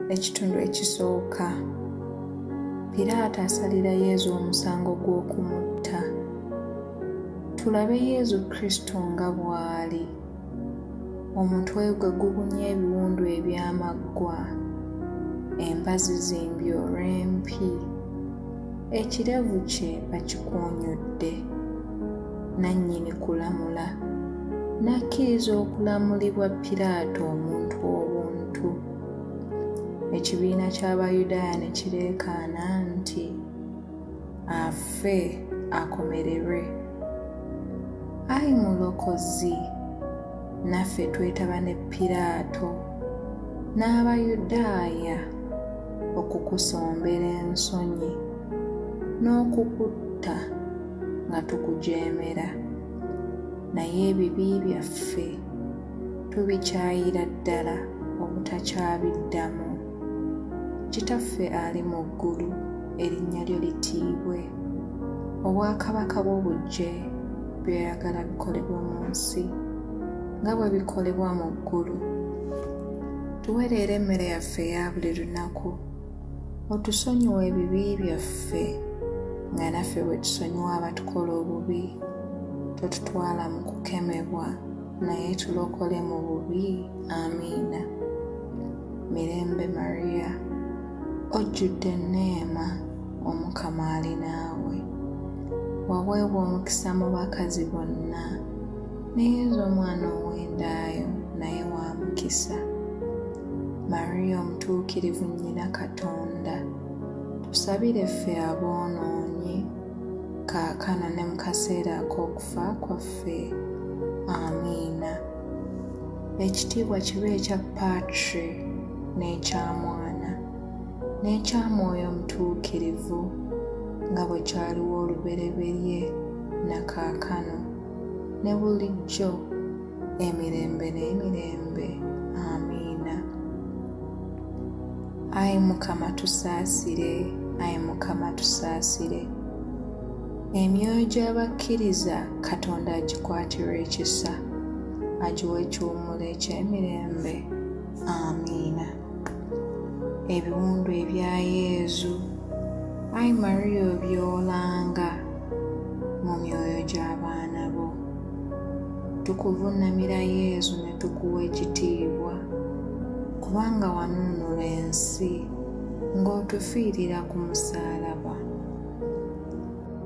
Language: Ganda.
Ekitundu ekisooka. Pilato asalira Yezu omusango gw'okumutta. Tulabe Yezu Kristo nga bw'ali. Omutwe gwe gubunye ebiwundu eby'amaggwa, embazi zimbye olw'empi, ekirevu kye bakikuunyudde. Nannyini kulamula n'akkiriza okulamulibwa Pilato omuntu obuntu. Ekibiina ky'Abayudaaya ne kireekaana nti, afe akomererwe. Ayi Mulokozi, naffe twetaba ne Pilato n'Abayudaaya okukusombera ensonyi n'okukutta nga tukujeemera. Naye ebibi byaffe tubikyayira ddala obutakyabiddamu. Kitaffe ali mu ggulu, erinnya lyo litiibwe. Obwakabaka bwo bujje, by'oyagala bikolebwa mu nsi nga bwe bikolebwa mu ggulu. Tuwe leero emmere yaffe eya buli lunaku. Otusonyiwe ebibi byaffe nga naffe bwe tusonyiwa abatukola obubi. Totutwala mu kukemebwa, naye tulokole mu bubi. Amiina. Mirembe Mariya, ojjudde enneema, Omukama ali naawe. Waweebwa omukisa mu bakazi bonna, ne Yezu omwana ow'endaayo naye wa mukisa. Mariya omutuukirivu nnyina Katonda, tusabire ffe aboonoonyi, kaakano ne mu kaseera ak'okufa kwaffe. Amiina. Ekitiibwa kibe ekya Patri n'ekya Mwana n'ekya Mwoyo Omutuukirivu, nga bwe kyaliwo olubereberye na kaakano ne bulijjo, emirembe n'emirembe. Amiina. Ayi Mukama tusaasire, ayi Mukama tusaasire. Emyoyo gy'abakkiriza Katonda agikwatirwe ekisa, agiwa ekiwummulo eky'emirembe. Amiina. Ebiwundu ebya Yezu, ayi Mariya obyolanga mu myoyo gy'abaana bo. Tukuvuunamira Yezu ne tukuwa ekitiibwa, kubanga wanuunula ensi ng'otufiirira ku musaalaba.